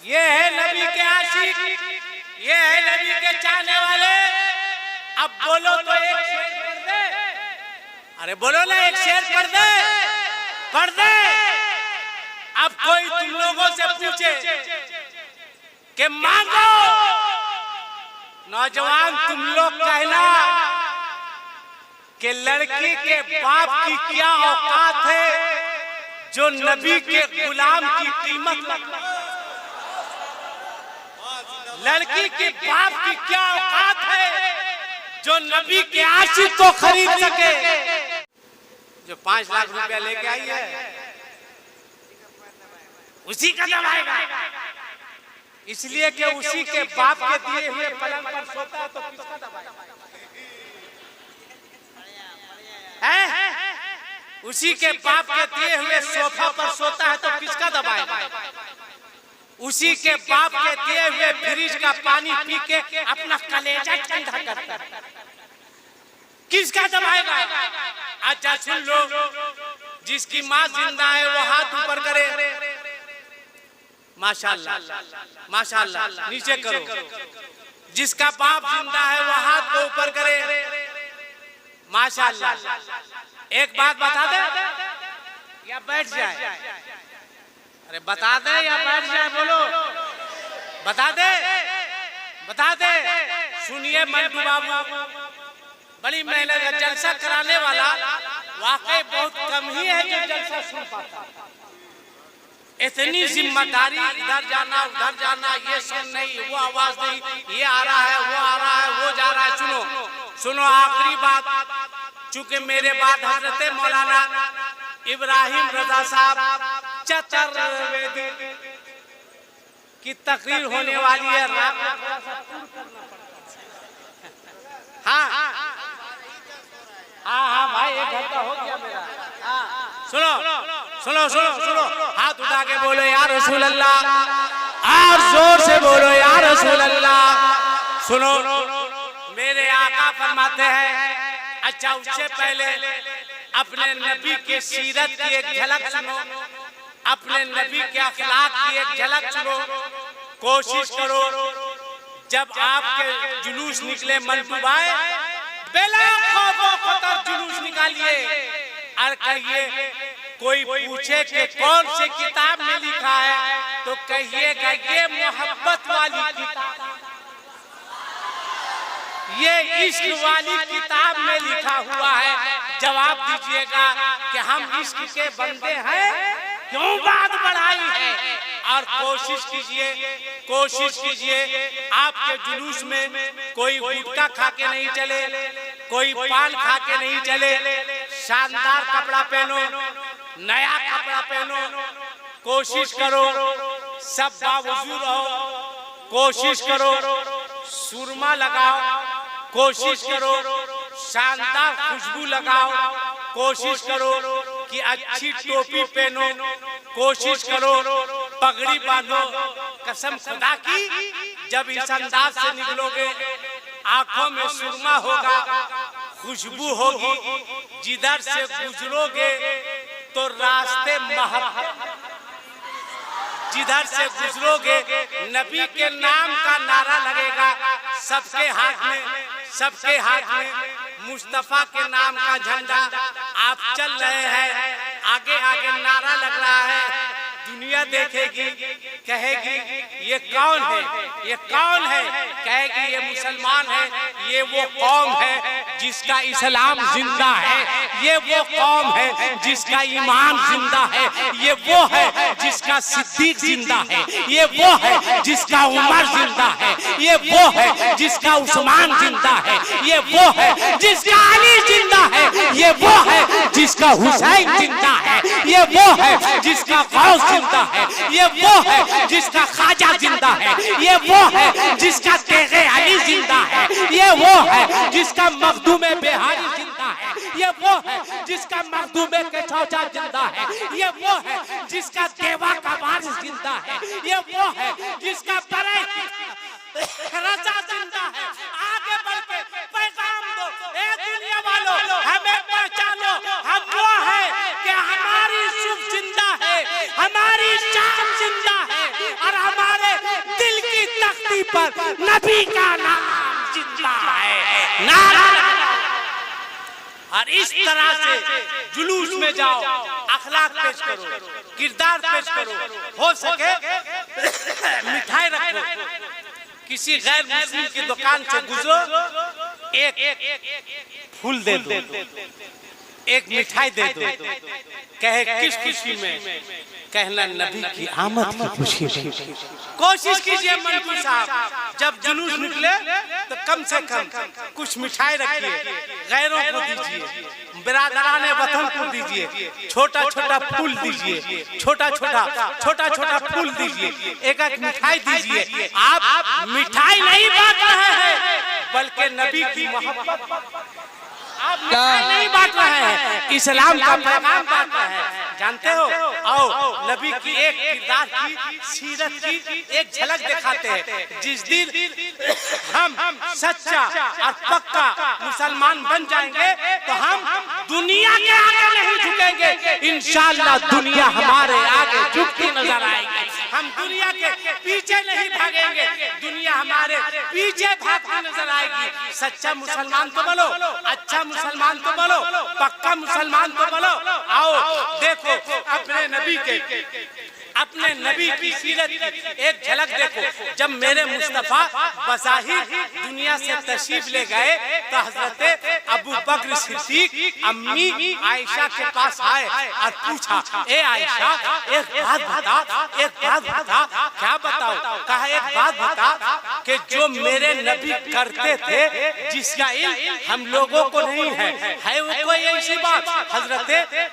ये है नबी के आशिक, ये है नबी के चाहने वाले। अब बोलो तो एक शेर पढ़ दे। अरे बोलो ना, एक शेर पढ़ दे, पढ़ दे। अब कोई तुम लोगों से पूछे कि मांगो, नौजवान तुम लोग कहना कि लड़की के बाप की क्या औकात है जो नबी के गुलाम की कीमत लगता। लड़की के बाप की क्या औकात है जो नबी के आशिक को खरीद सके। जो 5 लाख रुपया लेके आई है उसी का दबाएगा, इसलिए कि उसी के बाप के दिए हुए पलंग पर सोता है तो किसका दबाएगा? उसी के बाप के दिए हुए सोफा पर सोता है तो किसका दबाएगा? उसी के बाप के दिए हुए फ्रिज का पानी पी के अपना कलेजा ठंडा करता है। किसका दबाएगा? अच्छा सुन लो, जिसकी माँ जिंदा है वो हाथ ऊपर करे, माशाल्लाह माशाल्लाह, नीचे करो। जिसका बाप जिंदा है वो हाथ को ऊपर करे, माशाल्लाह। एक बात बता दे या बैठ जाए? अरे बता दे या बैठ जाए? बोलो, बता दे, बता दे। सुनिए मंटू बाबू, बड़ी मेहनत है। जलसा कराने वाला वाकई बहुत कम ही है जो जलसा सुन पाता। इतनी जिम्मेदारी, इधर जाना उधर जाना, ये सुन नहीं, वो आवाज नहीं, ये आ रहा है, वो आ रहा है, वो जा रहा है। सुनो सुनो, आखिरी बात, चूंकि मेरे बाद हजरत मौलाना इब्राहिम रजा साहब चतुर्वेदी की तकरीर होने वाली है। हाँ हाँ हाँ भाई, 1 घंटा हो गया मेरा। सुनो सुनो सुनो सुनो, हाथ उठा के बोलो या रसूल अल्लाह, और जोर से बोलो या रसूल अल्लाह। सुनो, मेरे आका फरमाते हैं, अच्छा उससे पहले अपने नबी के सीरत की एक झलक सुनो, अपने नबी के अखलाक की एक झलक सुनो। कोशिश करो जब आपके जुलूस निकले मंटू भाई, बेला खौफ खतर जुलूस निकालिए और कहिए, कोई पूछे कि कौन से किताब में लिखा है तो कहिएगा ये मोहब्बत वाली किताब, ये इश्क वाली किताब में लिखा हुआ है। जवाब दीजिएगा कि हम इश्क के बंदे हैं, क्यों बात बढ़ाई है। और कोशिश कीजिए आपके जुलूस में कोई गुटखा खा के नहीं चले, कोई पान खा के नहीं चले। शानदार कपड़ा पहनो, नया कपड़ा पहनो, कोशिश करो सब बावजूद रहो, कोशिश करो सुरमा लगाओ, कोशिश करो शानदार खुशबू लगाओ, कोशिश करो कि अच्छी टोपी पहनो, कोशिश करो पगड़ी बांधो। कसम खुदा की, जब इस अंदाज से निकलोगे आंखों में सुरमा होगा, खुशबू होगी, जिधर से गुजरोगे तो रास्ते जिधर से गुजरोगे नबी के नाम का नारा लगेगा। सबके हाथ में मुस्तफा के नाम का झंडा। आप चल रहे हैं, आगे आगे नारा लग रहा है, दुनिया देखेगी, कहेगी ये कौन है, ये कौन है? कहेगी ये मुसलमान है, ये वो कौम है जिसका इस्लाम जिंदा है, ये वो कौम है जिसका ईमान जिंदा है, ये वो है जिसका सिद्दीक जिंदा है, ये वो है जिसका उमर जिंदा है, ये वो है जिसका उस्मान जिंदा है, ये वो है जिसका अली जिंदा है, ये वो है जिसका हुसैन जिंदा है, ये वो है जिसका गौस जिंदा है, ये वो है जिसका ख्वाजा जिंदा है, ये वो है जिसका तेगे अली जिंदा है, ये वो है जिसका मखदूमे बिहारी जिंदा है, ये वो है जिसका मखदूमे के चौचा जिंदा है, ये वो है जिसका देवा का वारिस जिंदा है, ये वो है जिसका बड़े रजा जिंदा है। आगे बढ़ के पैगाम दो, ए दुनिया वालों, हमें पहचानो, हम वो है कि हमारी सुख जिंदा है, हमारी शान जिंदा है, और हमारे दिल की तख्ती पर नबी का नाम जिंदा है। नारा। और इस तरह से जुलूस में जाओ, अखलाक पेश करो, किरदार पेश करो, हो सके मिठाई रखो, किसी गैर मुस्लिम की दुकान से गुजरो, एक फूल दे दो, एक मिठाई दे दो, कहे किस खुशी में? कहना नबी की आमद की खुशी में। कोशिश कीजिए मंटू साहब, जब जुलूस निकले तो कम से कम कुछ मिठाई रखिए, गैरों को दीजिए, बिरादराने वतन को दीजिए, छोटा छोटा फूल दीजिए, छोटा छोटा फूल दीजिए, एक एक मिठाई दीजिए। आप मिठाई नहीं बांट रहे हैं, बल्कि नबी की मोहब्बत आप नहीं बांट रहे हैं, इस्लाम का पैगाम बांट रहे हैं। जानते हो? आओ नबी की एक किरदार की सीरत की एक झलक दिखाते हैं। जिस दिन हम सच्चा और पक्का मुसलमान बन जाएंगे तो हम दुनिया के आगे नहीं झुकेंगे, इंशाअल्लाह दुनिया हमारे आगे झुकती नजर आएगी। हम दुनिया के पीछे नहीं भागेंगे, दुनिया हमारे पीछे भागती नजर आएगी। सच्चा मुसलमान तो बोलो, अच्छा मुसलमान तो बोलो, पक्का मुसलमान तो बोलो। आओ देखो अपने नबी की सीरत की एक झलक देखो। जब मेरे मुस्तफा बज़ाहिर दुनिया से तशरीफ ले गए तो हजरत अबू बकर सिद्दीक अम्मी आयशा के पास आए और पूछा, ए आयशा एक बात बता। क्या बताओ? कहा एक बात बता कि जो मेरे नबी करते थे जिसका इल्म हम लोगों को नहीं है वो कोई ऐसी बात? हजरत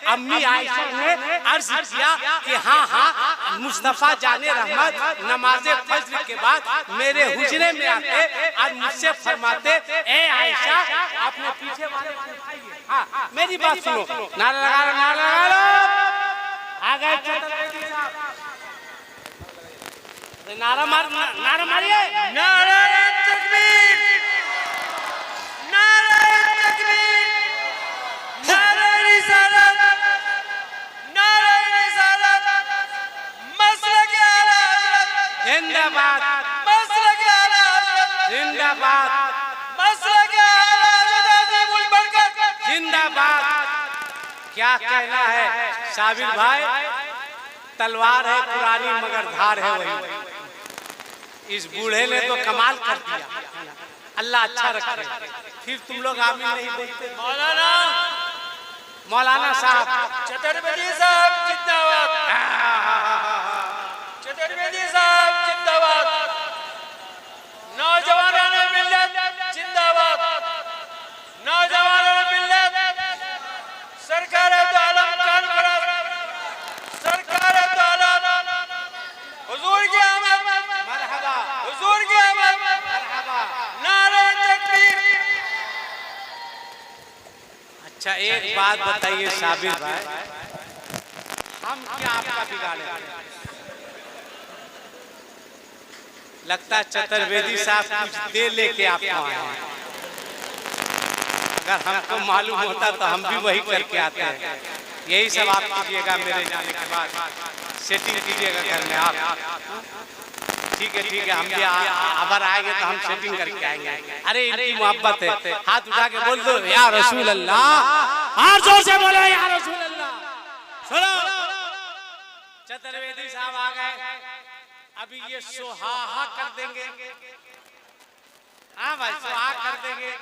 अम्मी आयशा ने अर्ज किया कि हाँ मुस्तफा जाने रहमत नमाज फज्र के बाद मेरे हुजरे में आते और मुझसे फरमाते, ए आयशा अपने पीछे वाले को उठाइए। हाँ मेरी बात सुनो, नारा लगा लो। आ गए चतुर्वेदी साहब, नारा मारिए। नारे तकबीर, नारे तकबीर, नारे रिसालत, नारे रिसालत, मसलक आला हज़रत जिंदाबाद, मसलक आला हज़रत जिंदाबाद, मसलक आला हज़रत अज़ीमुल बरकत जिंदाबाद। क्या कहना है साबिर भाई? तलवार है पुरानी मगर धार है वही। इस बूढ़े ने तो कमाल कर दिया, अल्लाह अच्छा रखे। फिर तुम लोग आमीन नहीं बोलते। मौलाना साहब चतुर्वेदी साहब जिंदाबाद, चतुर्वेदी साहब जिंदाबाद, नौजवानों मिल्लत जिंदाबाद, नौजवानों मिल्लत, सरकार दो आलम कॉन्फ्रेंस, सरकार दो आलम, हुजूर की आमद, मरहबा, हुजूर की आमद, मरहबा। नारे तकबीर। अच्छा एक बात बताइए साबिर भाई, हम क्या आपका बिगाड़े? लगता है चतुर्वेदी साहब कुछ दे लेके आपको आए हैं। अगर हमको मालूम होता तो हम भी वही करके आते हैं। यही सब आप कीजिएगा, मेरे जाने के बाद सेटिंग कीजिएगा घर में आप। ठीक है, हम भी अबर आएंगे तो हम सेटिंग करके आएंगे। अरे इनकी मोहब्बत है, हाथ उठा के बोल दो या रसूल अल्लाह, और जोर से बोलो या रसूल अल्लाह। सुनो चतुर्वेदी साहब आ गए, अभी ये सुहाहा कर देंगे। हाँ भाई सुहाहा कर देंगे।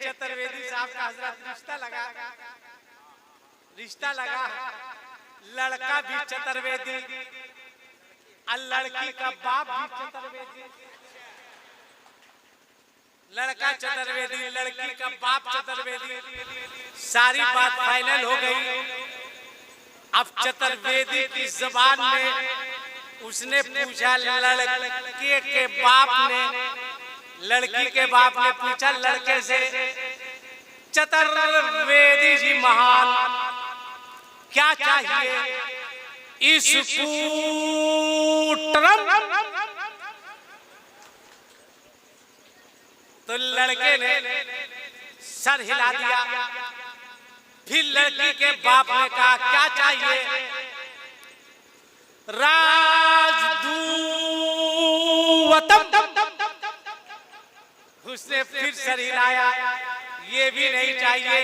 चतुर्वेदी साहब का हजरत रिश्ता लगा, लड़का भी चतुर्वेदी और लड़की का बाप भी चतुर्वेदी। लड़का चतुर्वेदी, लड़की का बाप चतुर्वेदी। सारी बात फाइनल हो गई। अब चतुर्वेदी की जबान में उसने पूछा, लड़के के बाप ने, लड़की के बाप ने पूछा लड़के से, चतुर्वेदी जी महान क्या चाहिए? इस तो लड़के ने सर हिला दिया। फिर लड़की के बाप ने कहा क्या चाहिए? राजदूतम। उसने फिर सर हिलाया, ये भी नहीं चाहिए।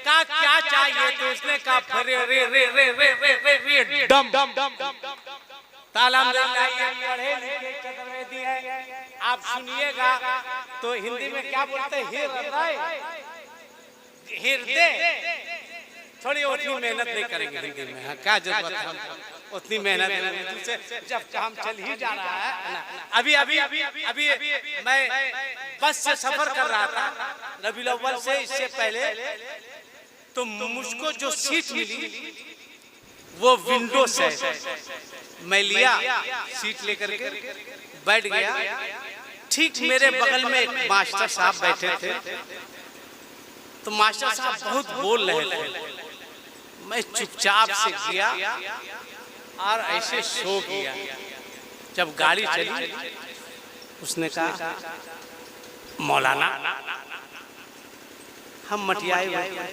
कहा क्या चाहिए? तो उसने कहा रे रे रे रे रे रे रे रे डम डम तालाम पढ़े लिखे चतुर्वेदी है। आप सुनिएगा तो हिंदी में क्या बोलते हैं? हृदय। थोड़ी उतनी मेहनत नहीं करेंगे हिंदी में, क्या जरूरत है हमको उतनी मेहनत नहीं। से जब काम चल ही जा रहा है। अभी अभी अभी अभी मैं बस से सफर कर रहा था रबीउल अव्वल से, इससे पहले तो मुझको जो सीट मिली वो विंडो से मैं लिया, सीट लेकर के बैठ गया। ठीक मेरे बगल में एक मास्टर साहब बैठे थे। तो मास्टर साहब बहुत बोल रहे थे। मैं चुपचाप से गया और ऐसे सो गया। जब गाड़ी चली उसने कहा मौलाना, हम मटियाए हुए।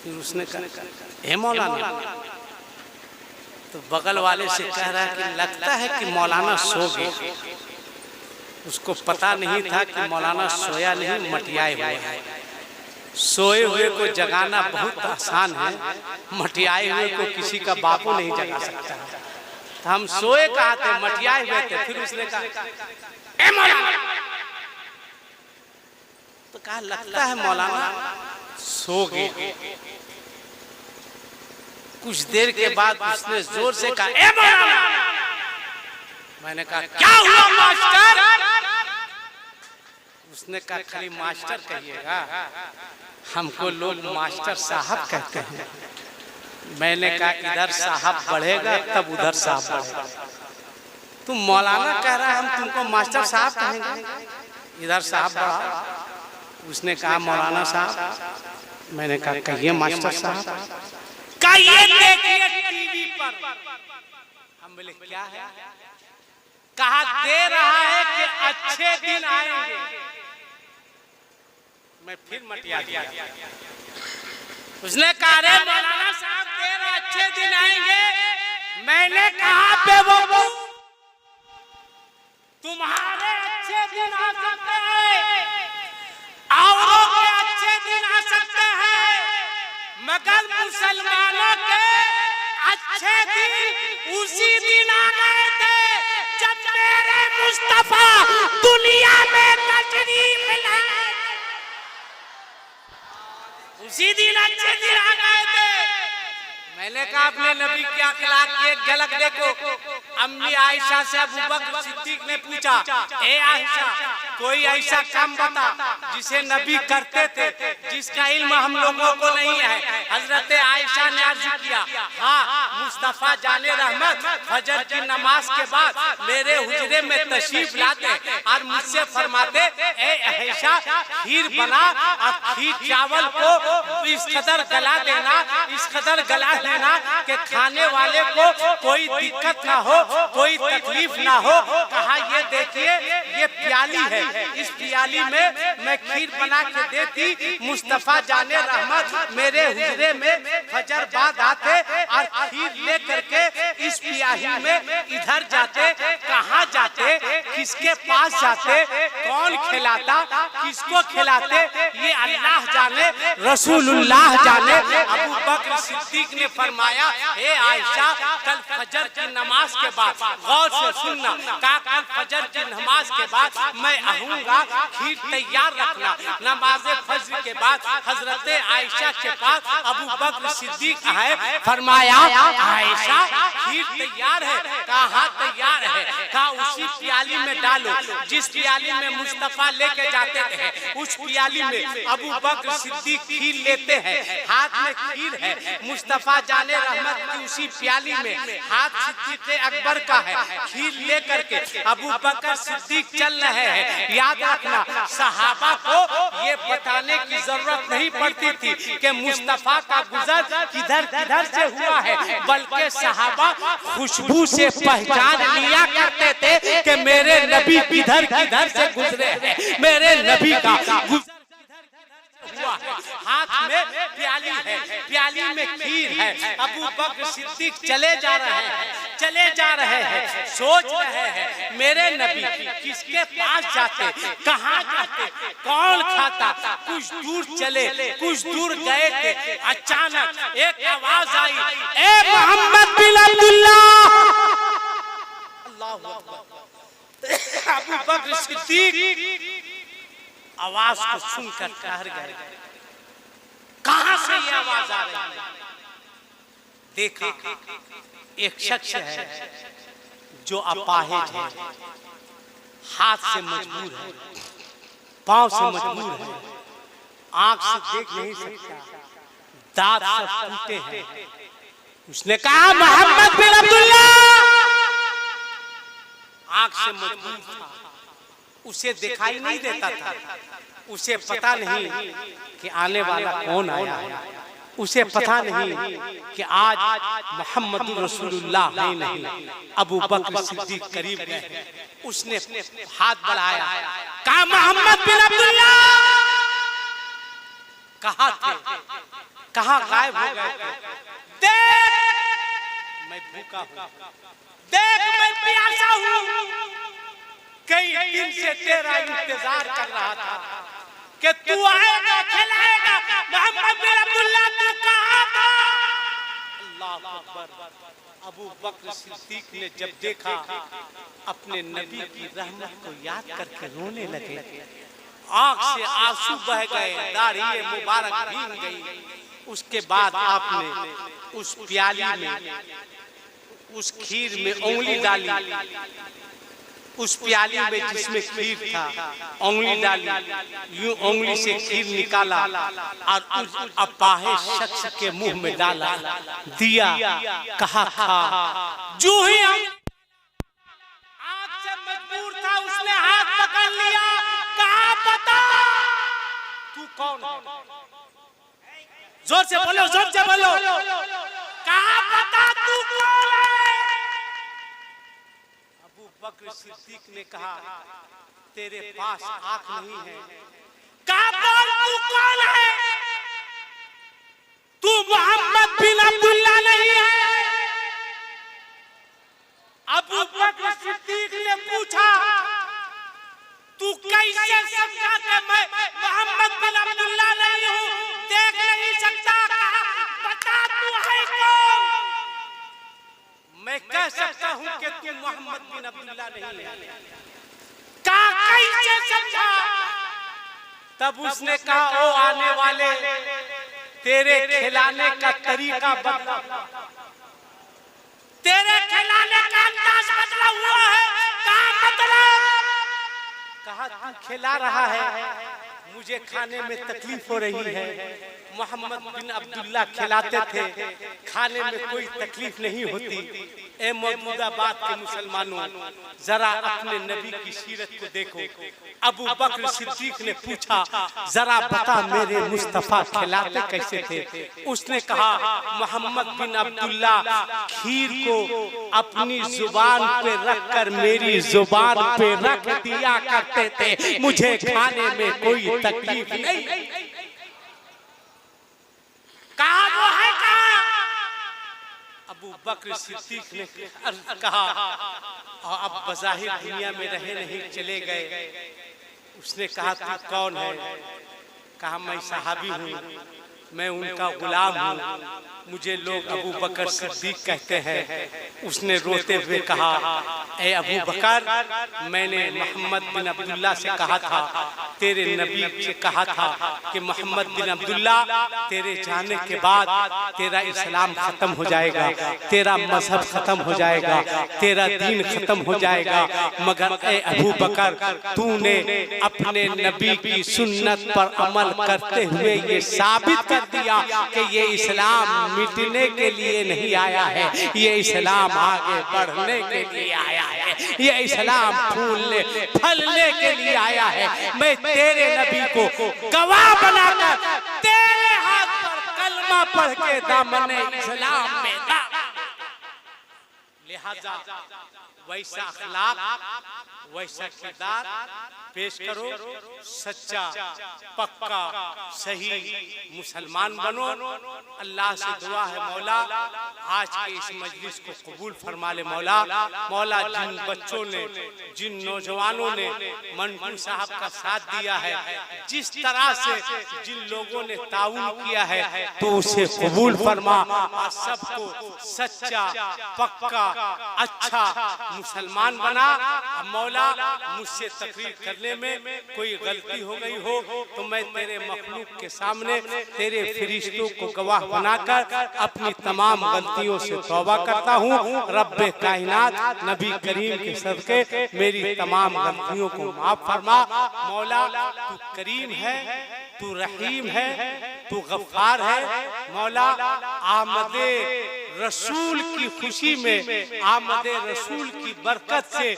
फिर उसने कहा हे मौलाना, तो बगल वाले से कह रहा है कि लगता है कि मौलाना सो गए। उसको पता नहीं था कि मौलाना सोया नहीं, मटियाए हुए है। सोए हुए को जगाना बहुत आसान है, मटियाए हुए को किसी का बापू नहीं जगा सकता। तो हम सोए कहा थे, मटियाए हुए थे। फिर उसने कहा ए मौलाना, तो कहा लगता है मौलाना सो गए। कुछ देर के बाद उसने जोर से कहा ए मौलाना। मैंने कहा क्या हुआ मास्टर? उसने कहा खाली मास्टर कहिएगा, हमको लोग मास्टर साहब कहते हैं। मैंने कहा इधर साहब बढ़ेगा तब उधर साहब बढ़ेगा। तुम मौलाना कह रहा है, हम तुमको मास्टर साहब कहेंगे, इधर साहब बढ़ा। उसने कहा मौलाना साहब। मैंने कहा कहिए मास्टर साहब। कहिए देखिए टीवी पर। हम बोले क्या है? कहा दे रहा है कि अच्छे दिन आएंगे। मैं फिर मटिया दिया। उसने कहा रे मौलाना साहब दे रहा अच्छे दिन आएंगे। मैंने कहा बेवकूफ, तुम्हारे अच्छे दिन आ सकते हैं, औरों के अच्छे दिन आ सकते हैं, मगर मुसलमानों के अच्छे दिन उसी दिन आ गए थे जब मेरे मुस्तफा दुनिया में तशरीफ लाए। उसी दिन अच्छे दिन आ गए थे। मैंने कहा अपने नबी के अखलाक की एक झलक देखो। अम्मी आयशा से अबू बकर सिद्दीक ने पूछा ए आयशा, कोई ऐसा काम बता जिसे नबी करते थे जिसका इल्म हम लोगों को नहीं है। हजरत आयशा ने अर्ज किया हाँ, मुस्तफा जाने रहमत फजर की नमाज के बाद मेरे हुजरे में तशरीफ लाते और मुझसे फरमाते ए आयशा खीर बना और खीर चावल को इस कदर गला देना, इस कदर गला देना कि खाने वाले को कोई दिक्कत ना हो, कोई तकलीफ ना हो। कहा ये देखिए ये प्याली है, इस प्याली में मैं खीर बना के देती, मुस्तफा जाने रहमत मेरे हुजरे में फजर बाद आते और खीर ले करके इस प्याली में इधर जाते। कहाँ जाते, किसके पास जाते, कौन खिलाता, किसको खिलाते, ये अल्लाह जाने, रसूलुल्लाह जाने। अबू बकर सिद्दीक ने फरमाया ए आयशा कल फजर की नमाज के बाद गौर से सुनना, कल फजर की नमाज के बाद मैं आऊंगा, खीर तैयार रखना। नमाज फजर के बाद हजरत आयशा के पास अबू बकर सिद्दीक आए, फरमाया आयशा खीर तैयार है। कहा तैयार है? कहा उसी प्याली में डालो जिस प्याली में मुस्तफा लेके जाते थे, उस प्याली में अबू बकर सिद्दीक खीर लेते हैं, हाथ में खीर है। मुस्तफा जाने रहमत की उसी प्याली में हाथ सिद्दीक अकबर का है, खीर लेकर के अबू बकर सिद्दीक चल रहे हैं। याद रखना सहाबा को ये बताने की जरूरत नहीं पड़ती थी कि मुस्तफा का गुजर किधर किधर से हुआ है, बल्कि सहाबा खुशबू से पहचान लिया करते थे कि मेरे नबी किधर किधर से गुजरे हैं, मेरे नबी का गुजर हुआ है। हाथ में प्याली है, प्याली में खीर है। अबू बकर सिद्दीक चले जा रहे हैं, चले जा रहे हैं, सोच रहे हैं मेरे नबी किसके पास जाते, कहाँ जाते, कौन खाता। कुछ दूर चले, कुछ दूर गए थे, अचानक एक आवाज आई ए मोहम्मद बिन अब्दुल्लाह। अल्लाहू अकबर। अबू बकर सिद्दीक आवाज को सुनकर ठहर गए। कहां से ये आवाज आ रही है? देखा एक शख्स है जो अपाहिज है, हाथ से मजबूर है, पांव से मजबूर है, आंख से देख नहीं सकता, दांत सब टूटे हैं। उसने कहा मोहम्मद बिन अब्दुल्लाह। आंख से मजबूर था, उसे दिखाई नहीं देता था, उसे पता नहीं कि आने वाला कौन आया है। उसे पता नहीं कि आज मोहम्मद रसूलुल्लाह है नहीं। अबू बकर सिद्दीक करीब गए, उसने हाथ बढ़ाया, कहा मोहम्मद बिन अब्दुल्ला कहाँ थे, कहाँ गायब हो गए थे? देख मैं भूखा हूँ, देख मैं प्यासा हूँ, कई दिन से तेरा इंतजार कर रहा था कि तू आएगा खिलाएगा। मोहम्मद बिन अब्दुल्ला तू कहाँ था? अल्लाह अकबर। अबू बकर सिद्दीक ने जब देखा अपने नबी की रहमत को याद करके रोने लगे, आंख से आंसू बह गए, दाढ़ी मुबारक भीग गई। उसके बाद आपने उस प्याली में, उस खीर में उंगली डाली, उस प्याली में जिसमें खीर था उंगली डाली, यूं उंगली से खीर निकाला और उस अपाहिज शख्स के मुंह में डाला, दिया, कहा खा। जो ही आंख से मजबूर था उसने हाथ पकड़ लिया, कहा बता तू कौन है? जोर से बोलो, जोर से बोलो, कहा बता तू कौन है? अबू बकर सिद्दीक ने कहा तेरे पास आंख नहीं है। कहा बोल तू कौन है? तू मोहम्मद बिन अब्दुल्ला नहीं है? अबू बकर सिद्दीक ने पूछा तू कैसे समझा कि मैं मोहम्मद बिन अब्दुल्ला नहीं हूँ, देख नहीं सकता? बता तू है कौन? मैं कह सकता हूँ कि तू मोहम्मद बिन अब्दुल्ला नहीं है। कैसे समझा? तब उसने कहा ओ आने वाले, तेरे खिलाने का तरीका बदला, तेरे खिलाने का अंदाज बदला हुआ है। कहा मतलब? कहा तू खिला रहा है, मुझे खाने में तकलीफ हो रही है। मोहम्मद बिन अब्दुल्ला खिलाते थे, खाने में कोई तकलीफ नहीं होती। ए मौजूदा बात के मुसलमानों, जरा अपने नबी की सीरत को देखो। अबू बकर सिद्दीक ने पूछा जरा बता मेरे मुस्तफा खिलाते कैसे थे? उसने कहा मोहम्मद बिन अब्दुल्ला खीर को अपनी जुबान पे रखकर मेरी जुबान पे रख दिया करते थे, मुझे खाने में कोई तकलीफ नहीं। कहा वो है कहा? अबू बकर सिद्दीक ने कहा और अब बज़ाहिर दुनिया में रहे नहीं चले गए। उसने कहा तू कौन है? कहा मैं सहाबी हूँ, मैं उनका गुलाम हूँ, मुझे लोग अबू बकर सिद्दीक कहते हैं। उसने रोते हुए कहा ए अबू बकर, मैंने मोहम्मद बिन अब्दुल्ला से कहा था, तेरे नबी से कहा था कि मोहम्मद बिन अब्दुल्ला तेरे जाने के बाद तेरा इस्लाम खत्म हो जाएगा, तेरा मजहब खत्म हो जाएगा, तेरा दीन खत्म हो जाएगा। मगर ए अबू बकर, तूने अपने नबी की सुन्नत पर अमल करते हुए ये साबित कर दिया कि ये इस्लाम मिटने के लिए नहीं आया है, ये इस्लाम आगे बढ़ने के लिए आया है, ये इस्लाम फूलने फलने के लिए आया है। मैं तेरे नबी को गवाह बनाकर तेरे हाथ पर कलमा पढ़ के दामने इस्लाम में दा। लिहाजा वैसा अखलाक, वैसा किरदार पेश करो, सच्चा पक्का सही मुसलमान बनो। अल्लाह से दुआ है मौला आज के इस मजलिस को कबूल फरमा ले मौला। मौला जिन बच्चों ने, जिन नौजवानों ने मंटू साहब का साथ दिया है, जिस तरह से जिन लोगों ने ताउन किया है, तो उसे कबूल फरमा और सबको सच्चा पक्का अच्छा मुसलमान बना। मौला मुझसे तकरीर करने में कोई गलती हो गई हो तो मैं तेरे मखलूक के सामने तेरे फरिश्तों को गवाह बनाकर अपनी तमाम गलतियों से तौबा करता हूँ। रब्बे कायनात नबी करीम के सदके मेरी तमाम गलतियों को माफ फरमा। मौला तू करीम है, तू रहीम है, तू गफ्फार है। मौला आमदे रसूल की खुशी में, आमद रसूल की बरकत से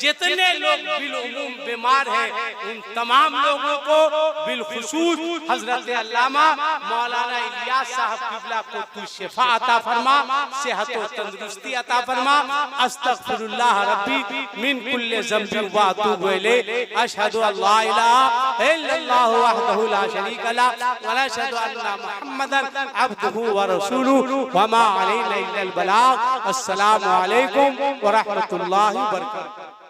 जितने लोग बिलउमूम बीमार हैं उन तमाम लोगों को बिलखुसूस हजरत अल्लामा मौलाना इलियास साहब किबला को तू शिफा अता फरमा, सेहत और तंदुरुस्ती अता फरमा। अस्तगफिरुल्लाह रब्बी मिन कुल्li ज़ंबिन व अतूबु इलैहि, अशहदु अल्ला इलाहा इल्लल्लाह वहदहु ला शरीका लहु व अशहदु अन्ना मुहम्मदन अब्दुहु व रसूलुहु व मा अलैना इल्लल बलाग। अस्सलामु अलैकुम व रहमतुल्लाहि व बरकातहू।